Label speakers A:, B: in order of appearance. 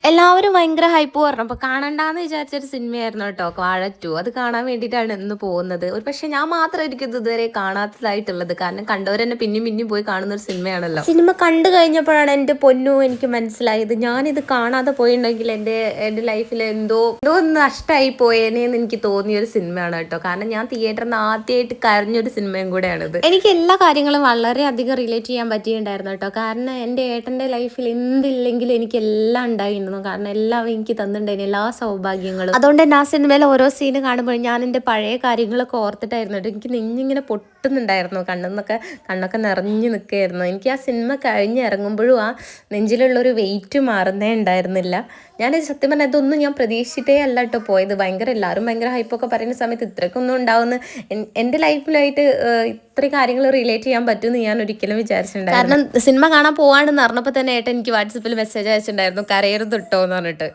A: എല്ലാവരും ഭയങ്കര ഹൈപ്പ് പറഞ്ഞു. അപ്പോൾ കാണണ്ടാന്ന് വിചാരിച്ചൊരു സിനിമയായിരുന്നു കേട്ടോ വാഴ 2. അത് കാണാൻ വേണ്ടിയിട്ടാണ് ഇന്ന് പോകുന്നത്. ഒരു പക്ഷേ ഞാൻ മാത്രമായിരിക്കും ഇത് ഇതുവരെ കാണാത്തതായിട്ടുള്ളത്. കാരണം കണ്ടവരെന്നെ പിന്നെയും പിന്നെയും പോയി കാണുന്ന ഒരു സിനിമയാണല്ലോ. സിനിമ കണ്ടു കഴിഞ്ഞപ്പോഴാണ് എൻ്റെ പൊന്നു എനിക്ക് മനസ്സിലായത് ഞാനിത് കാണാതെ പോയിട്ടുണ്ടെങ്കിൽ എൻ്റെ ലൈഫിൽ എന്തോ ഒന്ന് നഷ്ടമായി പോയേനേന്ന് എനിക്ക് തോന്നിയ ഒരു സിനിമയാണ് കേട്ടോ. കാരണം ഞാൻ തിയേറ്ററിൽ നിന്ന് ആദ്യമായിട്ട് കരഞ്ഞൊരു സിനിമയും കൂടെയാണിത്. എനിക്ക് എല്ലാ കാര്യങ്ങളും വളരെയധികം റിലേറ്റ് ചെയ്യാൻ പറ്റിയിട്ടുണ്ടായിരുന്നു കേട്ടോ. കാരണം എൻ്റെ ഏട്ടൻ്റെ ലൈഫിൽ എന്തില്ലെങ്കിലും എനിക്ക് എല്ലാം ഉണ്ടായിരുന്നു. കാരണം എല്ലാം എനിക്ക് തന്നിട്ടുണ്ടായിരുന്നു, എല്ലാ സൗഭാഗ്യങ്ങളും. അതുകൊണ്ട് തന്നെ ആ സിനിമയിൽ ഓരോ സീന് കാണുമ്പോഴും ഞാൻ എൻ്റെ പഴയ കാര്യങ്ങളൊക്കെ ഓർത്തിട്ടായിരുന്നു കേട്ടോ. എനിക്ക് നെഞ്ഞിങ്ങനെ പൊട്ടുന്നുണ്ടായിരുന്നു, കണ്ണൊക്കെ നിറഞ്ഞു നിൽക്കുകയായിരുന്നു. എനിക്ക് ആ സിനിമ കഴിഞ്ഞ് ഇറങ്ങുമ്പോഴും ആ നെഞ്ചിലുള്ളൊരു വെയിറ്റ് മാറുന്നേ ഉണ്ടായിരുന്നില്ല. ഞാൻ സത്യം പറഞ്ഞാൽ ഇതൊന്നും ഞാൻ പ്രതീക്ഷിച്ചിട്ടേ അല്ല കേട്ടോ പോയത്. എല്ലാവരും ഭയങ്കര ഹൈപ്പൊക്കെ പറയുന്ന സമയത്ത് ഇത്രയ്ക്കൊന്നും ഉണ്ടാവുന്ന എൻ്റെ ലൈഫിലായിട്ട് ഇത്രയും കാര്യങ്ങൾ റിലേറ്റ് ചെയ്യാൻ പറ്റുമെന്ന് ഞാൻ ഒരിക്കലും വിചാരിച്ചിട്ടുണ്ടായിരുന്നു. കാരണം സിനിമ കാണാൻ പോവാണ്ടെന്ന് പറഞ്ഞപ്പോൾ തന്നെ ഏട്ടൻ എനിക്ക് വാട്സപ്പിൽ മെസ്സേജ് അയച്ചിട്ടുണ്ടായിരുന്നു, കരയരുത് കേട്ടോ എന്ന് പറഞ്ഞിട്ട്.